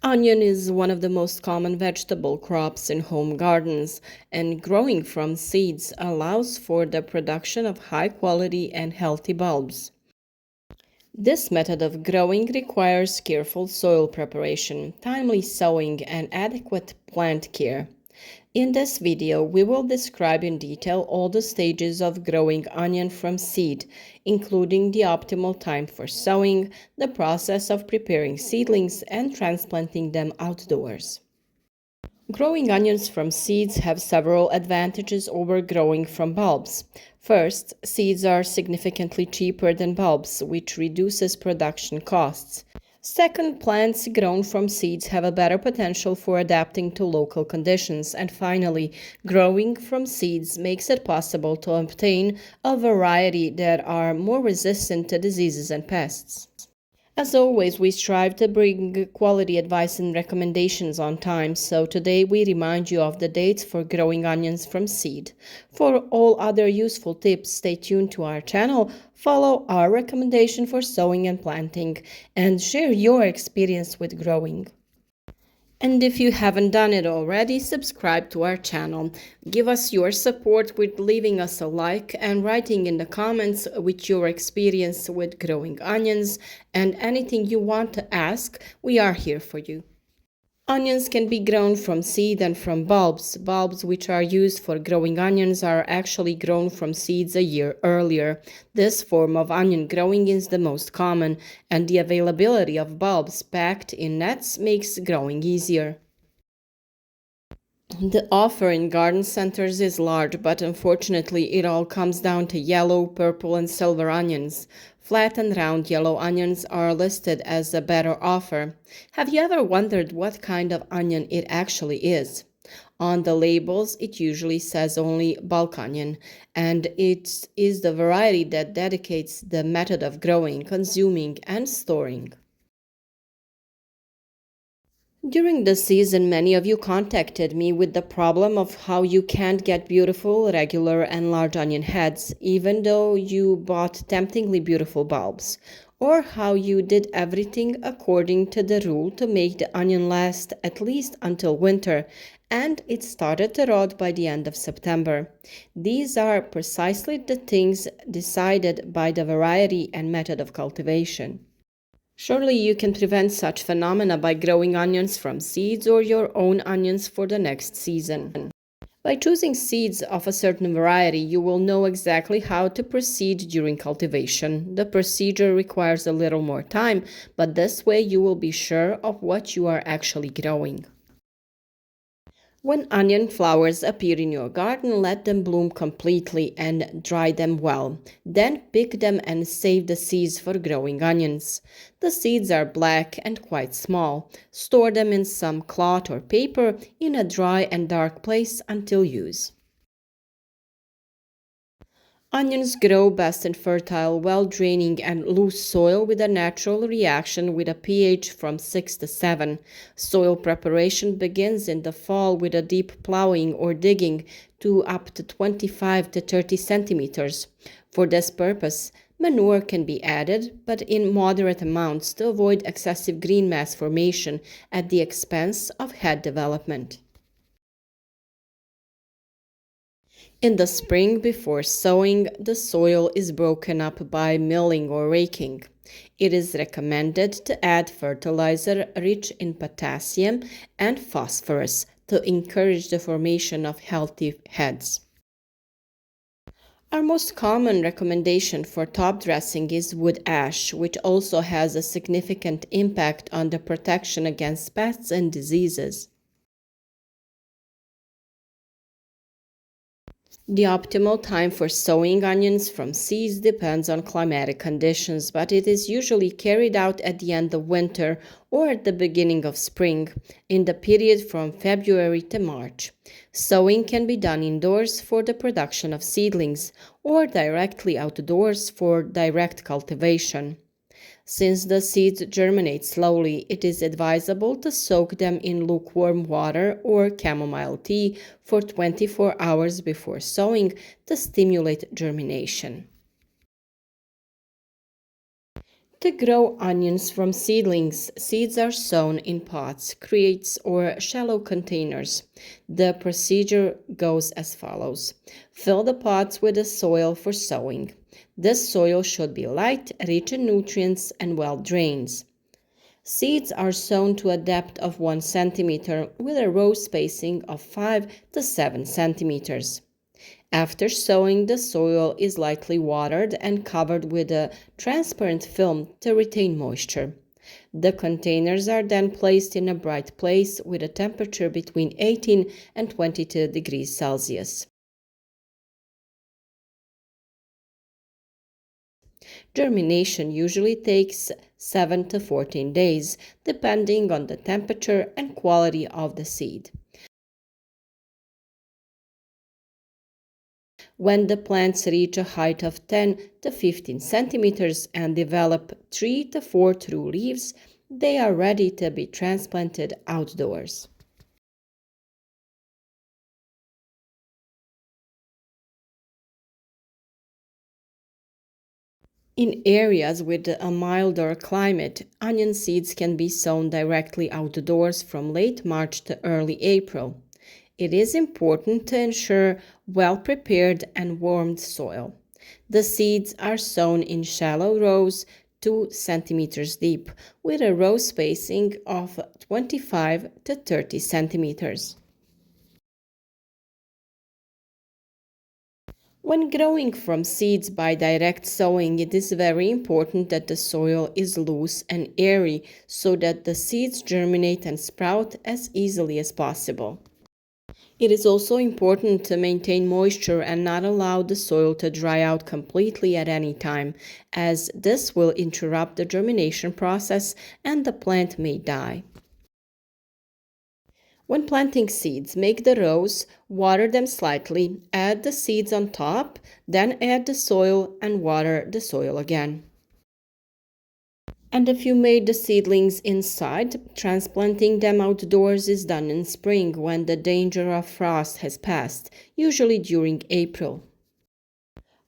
Onion is one of the most common vegetable crops in home gardens, and growing from seeds allows for the production of high quality and healthy bulbs. This method of growing requires careful soil preparation, timely sowing, and adequate plant care. In this video, we will describe in detail all the stages of growing onion from seed, including the optimal time for sowing, the process of preparing seedlings, and transplanting them outdoors. Growing onions from seeds have several advantages over growing from bulbs. First, seeds are significantly cheaper than bulbs, which reduces production costs. Second, plants grown from seeds have a better potential for adapting to local conditions. And finally, growing from seeds makes it possible to obtain a variety that are more resistant to diseases and pests. As always, we strive to bring quality advice and recommendations on time, so today we remind you of the dates for growing onions from seed. For all other useful tips, stay tuned to our channel, follow our recommendation for sowing and planting, and share your experience with growing. And if you haven't done it already, subscribe to our channel. Give us your support with leaving us a like and writing in the comments with your experience with growing onions and anything you want to ask. We are here for you. Onions can be grown from seed and from bulbs. Bulbs which are used for growing onions are actually grown from seeds a year earlier. This form of onion growing is the most common, and the availability of bulbs packed in nets makes growing easier. The offer in garden centers is large, but unfortunately it all comes down to yellow, purple, and silver onions. Flat and round yellow onions are listed as a better offer. Have you ever wondered what kind of onion it actually is? On the labels, it usually says only bulk onion, and it is the variety that dedicates the method of growing, consuming, and storing. During the season, many of you contacted me with the problem of how you can't get beautiful, regular, and large onion heads, even though you bought temptingly beautiful bulbs, or how you did everything according to the rule to make the onion last at least until winter, and it started to rot by the end of September. These are precisely the things decided by the variety and method of cultivation. Surely you can prevent such phenomena by growing onions from seeds or your own onions for the next season. By choosing seeds of a certain variety, you will know exactly how to proceed during cultivation. The procedure requires a little more time, but this way you will be sure of what you are actually growing. When onion flowers appear in your garden, let them bloom completely and dry them well. Then pick them and save the seeds for growing onions. The seeds are black and quite small. Store them in some cloth or paper in a dry and dark place until use. Onions grow best in fertile, well-draining and loose soil with a natural reaction with a pH from 6 to 7. Soil preparation begins in the fall with a deep plowing or digging to up to 25 to 30 centimeters. For this purpose, manure can be added, but in moderate amounts to avoid excessive green mass formation at the expense of head development. In the spring before sowing, the soil is broken up by milling or raking. It is recommended to add fertilizer rich in potassium and phosphorus to encourage the formation of healthy heads. Our most common recommendation for top dressing is wood ash, which also has a significant impact on the protection against pests and diseases. The optimal time for sowing onions from seeds depends on climatic conditions, but it is usually carried out at the end of winter or at the beginning of spring, in the period from February to March. Sowing can be done indoors for the production of seedlings or directly outdoors for direct cultivation. Since the seeds germinate slowly, it is advisable to soak them in lukewarm water or chamomile tea for 24 hours before sowing to stimulate germination. To grow onions from seedlings, seeds are sown in pots, crates, or shallow containers. The procedure goes as follows. Fill the pots with the soil for sowing. This soil should be light, rich in nutrients, and well drained. Seeds are sown to a depth of 1 centimeter with a row spacing of 5 to 7 centimeters. After sowing, the soil is lightly watered and covered with a transparent film to retain moisture. The containers are then placed in a bright place with a temperature between 18 and 22 degrees Celsius. Germination usually takes 7 to 14 days, depending on the temperature and quality of the seed. When the plants reach a height of 10 to 15 centimeters and develop 3 to 4 true leaves, they are ready to be transplanted outdoors. In areas with a milder climate, onion seeds can be sown directly outdoors from late March to early April. It is important to ensure well-prepared and warmed soil. The seeds are sown in shallow rows 2 centimeters deep with a row spacing of 25 to 30 centimeters. When growing from seeds by direct sowing, it is very important that the soil is loose and airy so that the seeds germinate and sprout as easily as possible. It is also important to maintain moisture and not allow the soil to dry out completely at any time, as this will interrupt the germination process and the plant may die. When planting seeds, make the rows, water them slightly, add the seeds on top, then add the soil and water the soil again. And if you made the seedlings inside, transplanting them outdoors is done in spring when the danger of frost has passed, usually during April.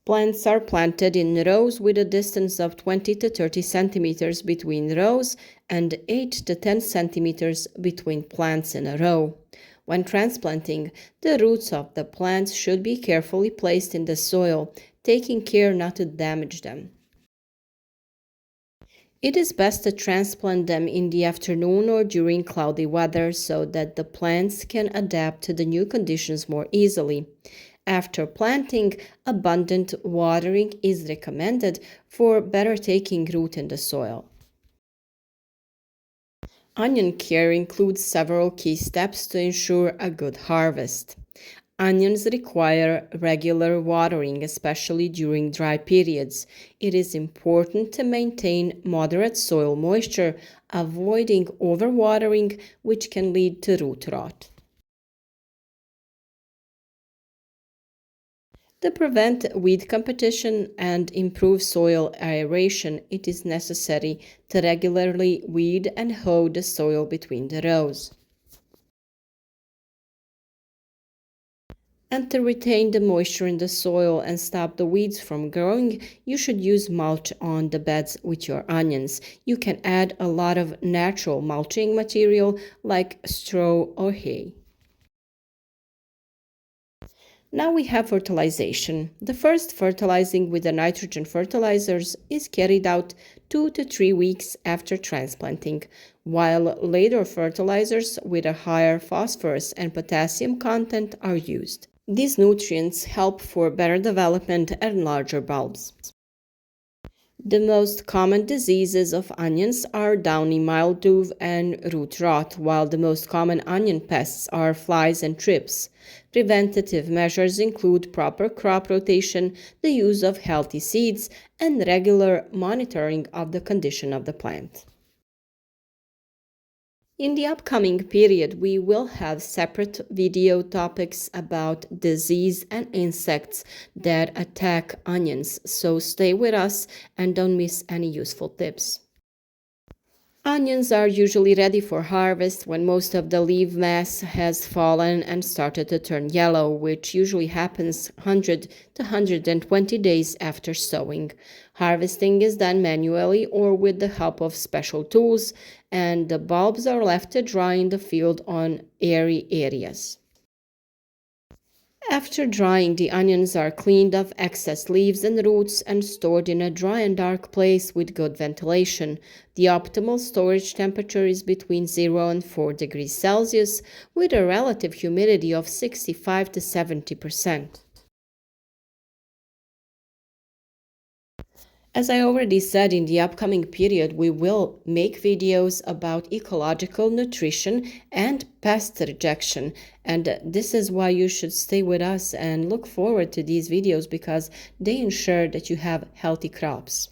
Plants are planted in rows with a distance of 20 to 30 centimeters between rows and 8 to 10 centimeters between plants in a row. When transplanting, the roots of the plants should be carefully placed in the soil, taking care not to damage them. It is best to transplant them in the afternoon or during cloudy weather so that the plants can adapt to the new conditions more easily. After planting, abundant watering is recommended for better taking root in the soil. Onion care includes several key steps to ensure a good harvest. Onions require regular watering, especially during dry periods. It is important to maintain moderate soil moisture, avoiding overwatering, which can lead to root rot. To prevent weed competition and improve soil aeration, it is necessary to regularly weed and hoe the soil between the rows. And to retain the moisture in the soil and stop the weeds from growing, you should use mulch on the beds with your onions. You can add a lot of natural mulching material like straw or hay. Now we have fertilization. The first fertilizing with the nitrogen fertilizers is carried out 2 to 3 weeks after transplanting, while later fertilizers with a higher phosphorus and potassium content are used. These nutrients help for better development and larger bulbs. The most common diseases of onions are downy mildew and root rot, while the most common onion pests are flies and thrips. Preventative measures include proper crop rotation, the use of healthy seeds, and regular monitoring of the condition of the plant. In the upcoming period, we will have separate video topics about disease and insects that attack onions, so stay with us and don't miss any useful tips. Onions are usually ready for harvest when most of the leaf mass has fallen and started to turn yellow, which usually happens 100 to 120 days after sowing. Harvesting is done manually or with the help of special tools, and the bulbs are left to dry in the field on airy areas. After drying, the onions are cleaned of excess leaves and roots and stored in a dry and dark place with good ventilation. The optimal storage temperature is between 0 and 4 degrees Celsius with a relative humidity of 65 to 70%. As I already said, in the upcoming period, we will make videos about ecological nutrition and pest rejection. And this is why you should stay with us and look forward to these videos because they ensure that you have healthy crops.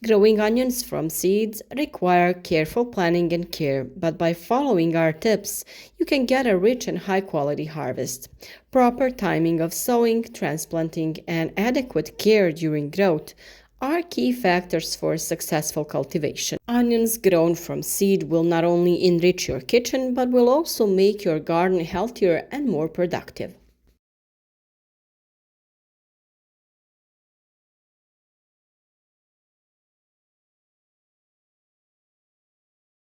Growing onions from seeds require careful planning and care, but by following our tips, you can get a rich and high-quality harvest. Proper timing of sowing, transplanting, and adequate care during growth are key factors for successful cultivation. Onions grown from seed will not only enrich your kitchen, but will also make your garden healthier and more productive.